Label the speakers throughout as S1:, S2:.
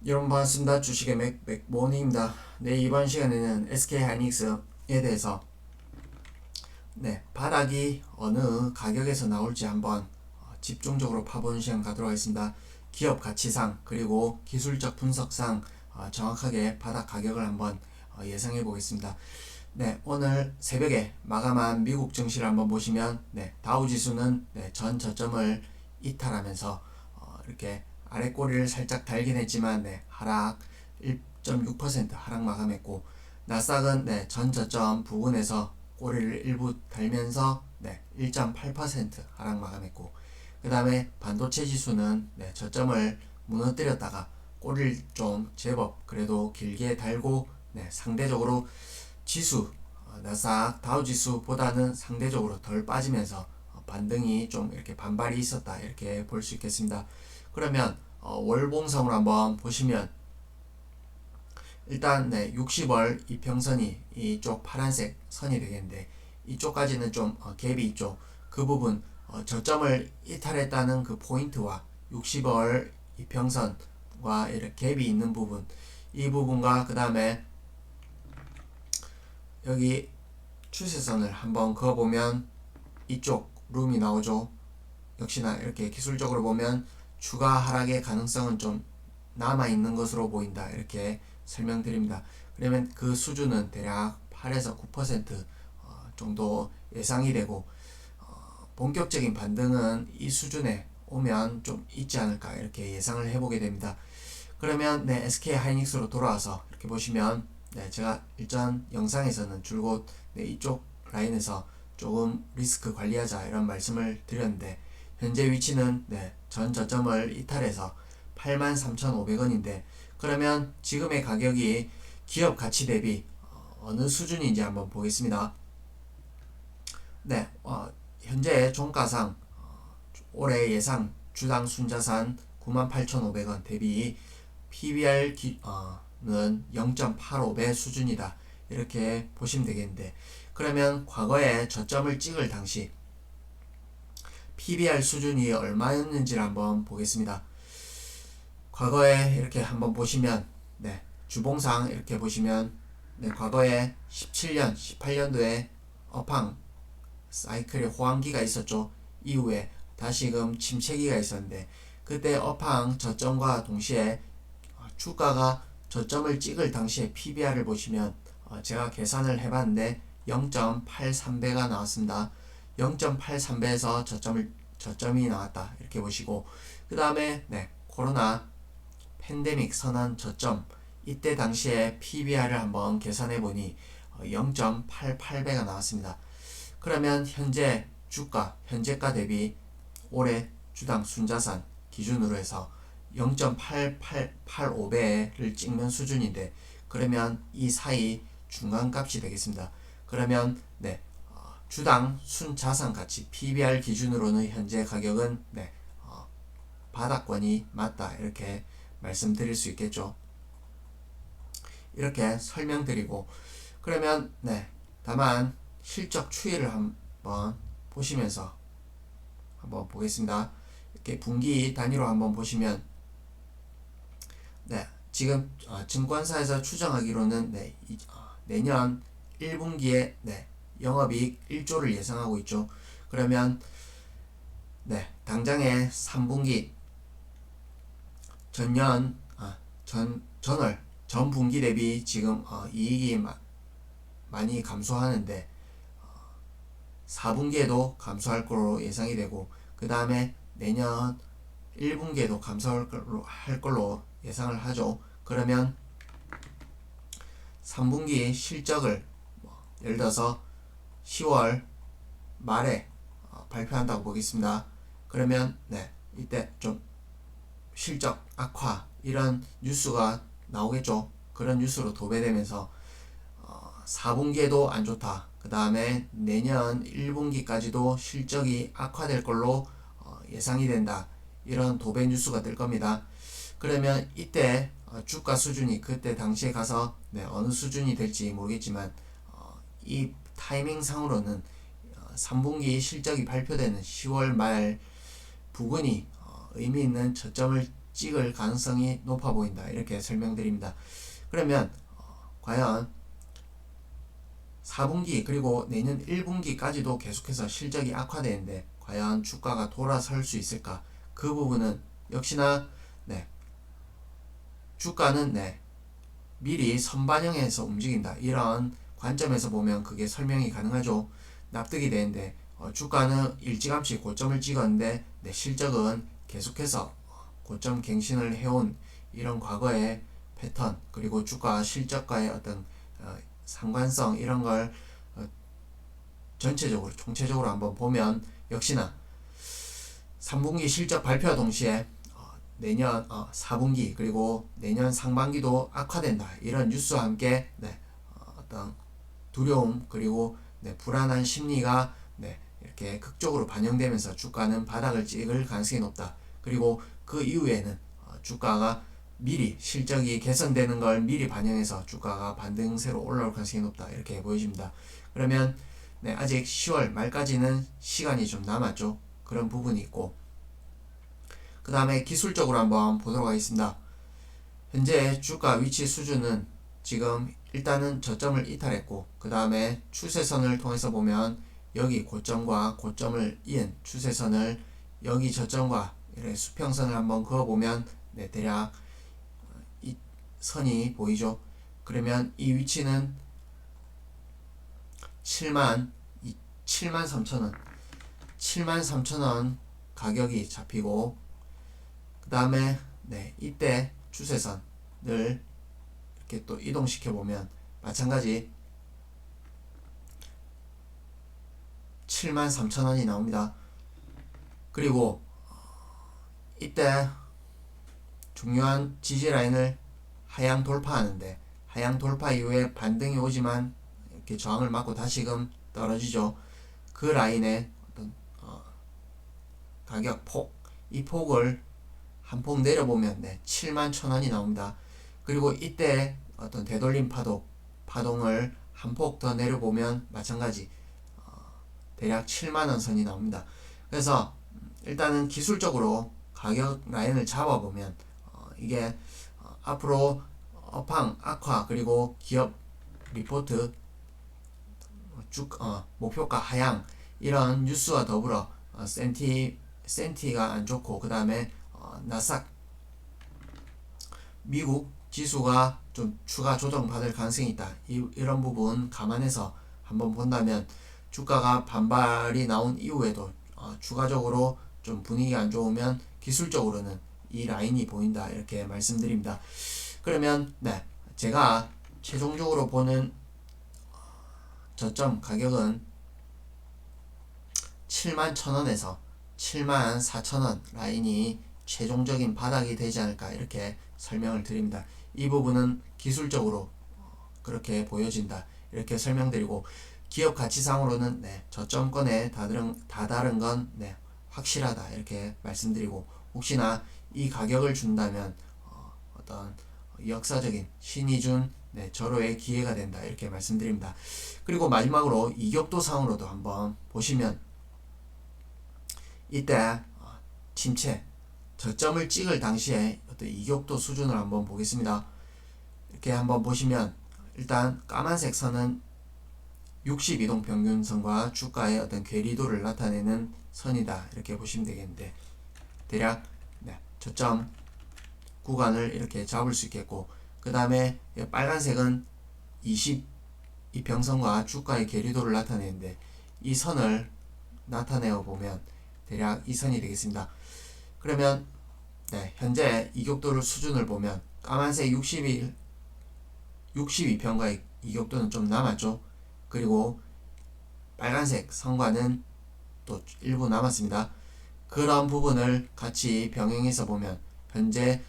S1: 여러분 반갑습니다. 주식의 맥모닝입니다. 네, 이번 시간에는 SK하이닉스에 대해서 바닥이 어느 가격에서 나올지 한번 집중적으로 파보는 시간 가도록 하겠습니다. 기업 가치상 그리고 기술적 분석상 정확하게 바닥 가격을 한번 예상해 보겠습니다. 네, 오늘 새벽에 마감한 미국 증시를 한번 보시면 다우지수는 전 저점을 이탈하면서 이렇게 아래 꼬리를 살짝 달긴 했지만 하락 1.6% 하락 마감했고, 나스닥은 전 저점 부근에서 꼬리를 일부 달면서 1.8% 하락 마감했고, 그 다음에 반도체 지수는 저점을 무너뜨렸다가 꼬리를 좀 제법 그래도 길게 달고 상대적으로 지수 나스닥 다우지수보다는 상대적으로 덜 빠지면서 반등이 좀 이렇게 반발이 있었다 이렇게 볼 수 있겠습니다. 그러면 월봉상으로 한번 보시면 일단 60월 이평선이 이쪽 파란색 선이 되겠는데, 이쪽까지는 좀 갭이 있죠. 그 부분 저점을 이탈했다는 그 포인트와 60월 이평선과 이렇게 갭이 있는 부분, 이 부분과 그 다음에 여기 추세선을 한번 그어보면 이쪽 룸이 나오죠. 역시나 이렇게 기술적으로 보면 추가 하락의 가능성은 좀 남아있는 것으로 보인다 이렇게 설명드립니다. 그러면 그 수준은 대략 8에서 9% 정도 예상이 되고, 본격적인 반등은 이 수준에 오면 좀 있지 않을까 이렇게 예상을 해보게 됩니다. 그러면 SK하이닉스로 돌아와서 이렇게 보시면 제가 일전 영상에서는 줄곧 이쪽 라인에서 조금 리스크 관리하자 이런 말씀을 드렸는데, 현재 위치는 전 저점을 이탈해서 83,500원인데, 그러면 지금의 가격이 기업 가치 대비 어느 수준인지 한번 보겠습니다. 현재 종가상 올해 예상 주당 순자산 98,500원 대비 PBR는 0.85배 수준이다 이렇게 보시면 되겠는데, 그러면 과거에 저점을 찍을 당시 PBR 수준이 얼마였는지를 한번 보겠습니다. 과거에 이렇게 한번 보시면 주봉상 이렇게 보시면 과거에 17년, 18년도에 업황 사이클의 호황기가 있었죠. 이후에 다시금 침체기가 있었는데, 그때 업황 저점과 동시에 주가가 저점을 찍을 당시에 PBR을 보시면 제가 계산을 해봤는데 0.83배가 나왔습니다. 0.83배에서 저점이 나왔다 이렇게 보시고, 그 다음에 코로나 팬데믹 선언 저점, 이때 당시에 PBR을 한번 계산해 보니 0.88배가 나왔습니다. 그러면 현재 주가, 현재가 대비 올해 주당 순자산 기준으로 해서 0.8885배를 찍는 수준인데, 그러면 이 사이 중간값이 되겠습니다. 그러면 주당 순자산 가치 PBR 기준으로는 현재 가격은 바닥권이 맞다 이렇게 말씀드릴 수 있겠죠. 이렇게 설명드리고, 그러면 다만 실적 추이를 한번 보시면서 한번 보겠습니다. 이렇게 분기 단위로 한번 보시면 지금 증권사에서 추정하기로는 내년 1분기에 영업이익 1조를 예상하고 있죠. 그러면 당장의 3분기 전 분기 대비 지금 이익이 많이 감소하는데 4분기에도 감소할 걸로 예상이 되고, 그 다음에 내년 1분기에도 감소할 걸로 예상을 하죠. 그러면 3분기 실적을 예를 들어서 10월 말에 발표한다고 보겠습니다. 그러면 이때 좀 실적 악화 이런 뉴스가 나오겠죠. 그런 뉴스로 도배되면서 4분기에도 안 좋다, 그 다음에 내년 1분기까지도 실적이 악화될 걸로 예상이 된다, 이런 도배 뉴스가 될 겁니다. 그러면 이때 주가 수준이 그때 당시에 가서 어느 수준이 될지 모르겠지만 이 타이밍 상으로는 3분기 실적이 발표되는 10월 말 부근이 의미 있는 저점을 찍을 가능성이 높아 보인다 이렇게 설명드립니다. 그러면 과연 4분기 그리고 내년 1분기까지도 계속해서 실적이 악화되는데 과연 주가가 돌아설 수 있을까? 그 부분은 역시나 주가는 미리 선반영해서 움직인다 이런 관점에서 보면 그게 설명이 가능하죠. 납득이 되는데 주가는 일찌감치 고점을 찍었는데 실적은 계속해서 고점 갱신을 해온 이런 과거의 패턴 그리고 주가 실적과의 어떤 상관성 이런 걸 전체적으로 총체적으로 한번 보면 역시나 3분기 실적 발표와 동시에 내년 4분기 그리고 내년 상반기도 악화된다 이런 뉴스와 함께 어떤 두려움 그리고 불안한 심리가 이렇게 극적으로 반영되면서 주가는 바닥을 찍을 가능성이 높다. 그리고 그 이후에는 주가가 미리 실적이 개선되는 걸 미리 반영해서 주가가 반등세로 올라올 가능성이 높다 이렇게 보여집니다. 그러면 아직 10월 말까지는 시간이 좀 남았죠. 그런 부분이 있고 그 다음에 기술적으로 한번 보도록 하겠습니다. 현재 주가 위치 수준은 지금 일단은 저점을 이탈했고 그 다음에 추세선을 통해서 보면 여기 고점과 고점을 이은 추세선을 여기 저점과 이렇게 수평선을 한번 그어보면 대략 이 선이 보이죠. 그러면 이 위치는 73,000원 73,000원 가격이 잡히고 그 다음에 이때 추세선을 이렇게 또 이동시켜 보면 마찬가지 73,000원이 나옵니다. 그리고 이때 중요한 지지라인을 하향 돌파하는데 하향 돌파 이후에 반등이 오지만 이렇게 저항을 맞고 다시금 떨어지죠. 그 라인의 어떤 가격 폭, 이 폭을 한 폭 내려보면 71,000원이 나옵니다. 그리고 이때 어떤 되돌림 파동을 한 폭 더 내려보면 마찬가지 대략 7만원 선이 나옵니다. 그래서 일단은 기술적으로 가격 라인을 잡아보면 이게 앞으로 업황 악화 그리고 기업 리포트 목표가 하향 이런 뉴스와 더불어 센티가 안 좋고 그 다음에 나스닥 미국 지수가 좀 추가 조정 받을 가능성이 있다. 이런 부분 감안해서 한번 본다면 주가가 반발이 나온 이후에도 추가적으로 좀 분위기가 안 좋으면 기술적으로는 이 라인이 보인다 이렇게 말씀드립니다. 그러면 제가 최종적으로 보는 저점 가격은 71,000원에서 74,000원 라인이 최종적인 바닥이 되지 않을까 이렇게 설명을 드립니다. 이 부분은 기술적으로 그렇게 보여진다 이렇게 설명드리고 기업 가치상으로는 저점권에 다다른 건 확실하다 이렇게 말씀드리고 혹시나 이 가격을 준다면 어떤 역사적인 신이 준 절호의 기회가 된다 이렇게 말씀드립니다. 그리고 마지막으로 이격도 상으로도 한번 보시면 이때 침체 저점을 찍을 당시에 어떤 이격도 수준을 한번 보겠습니다. 이렇게 한번 보시면 일단 까만색 선은 60이동 평균선과 주가의 어떤 괴리도를 나타내는 선이다 이렇게 보시면 되겠는데 대략 저점 구간을 이렇게 잡을 수 있겠고 그 다음에 빨간색은 22평선과 주가의 괴리도를 나타내는데 이 선을 나타내어 보면 대략 이 선이 되겠습니다. 그러면 현재 이격도를 수준을 보면 까만색 62평과의 이격도는 좀 남았죠. 그리고 빨간색 선과는 또 일부 남았습니다. 그런 부분을 같이 병행해서 보면 현재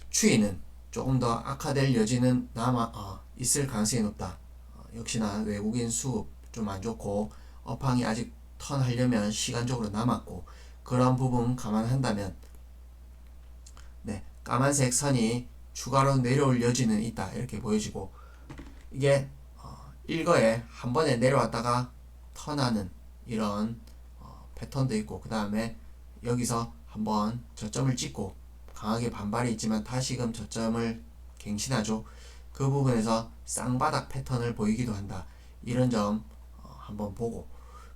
S1: 추이는 조금 더 악화될 여지는 있을 가능성이 높다. 역시나 외국인 수급 좀 안 좋고 업황이 아직 턴하려면 시간적으로 남았고 그런 부분 감안한다면 까만색 선이 추가로 내려올 여지는 있다 이렇게 보여지고 이게 일거에 한 번에 내려왔다가 턴하는 이런 패턴도 있고 그 다음에 여기서 한번 저점을 찍고 강하게 반발이 있지만 다시금 저점을 갱신하죠. 그 부분에서 쌍바닥 패턴을 보이기도 한다. 이런 점 한번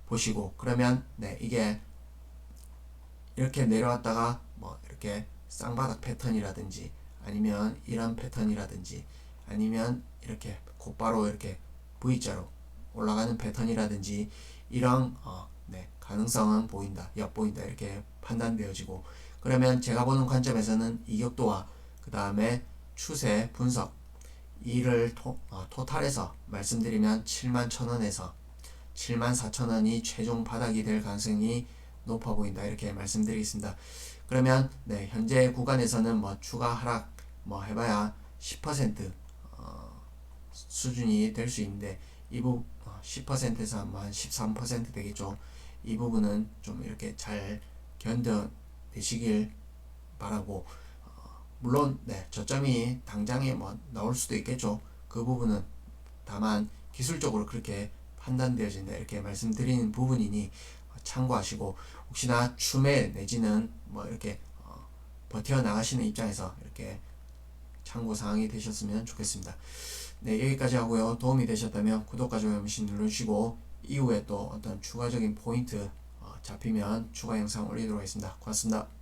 S1: 보시고 그러면 네, 이게 이렇게 내려왔다가 뭐 이렇게 쌍바닥 패턴이라든지 아니면 이런 패턴이라든지 아니면 이렇게 곧바로 이렇게 V자로 올라가는 패턴이라든지 이런 네, 가능성은 보인다, 엿보인다 이렇게 판단되어지고 그러면 제가 보는 관점에서는 이격도와 그 다음에 추세 분석 이를 토탈해서 말씀드리면 71,000원에서 74,000원이 최종 바닥이 될 가능성이 높아 보인다 이렇게 말씀드리겠습니다. 그러면 네, 현재 구간에서는 뭐 추가 하락 뭐 해봐야 10% 수준이 될 수 있는데 이 부분 10%에서 한 13% 되겠죠. 이 부분은 좀 이렇게 잘 견뎌내시길 바라고 물론 네, 저점이 당장에 뭐 나올 수도 있겠죠. 그 부분은 다만 기술적으로 그렇게 판단되어진다 이렇게 말씀드리는 부분이니 참고하시고 혹시나 추매 내지는 뭐 이렇게 버텨 나가시는 입장에서 이렇게 참고 사항이 되셨으면 좋겠습니다. 네, 여기까지 하고요. 도움이 되셨다면 구독과 좋아요 한 번씩 눌러주시고 이후에 또 어떤 추가적인 포인트 잡히면 추가 영상 올리도록 하겠습니다. 고맙습니다.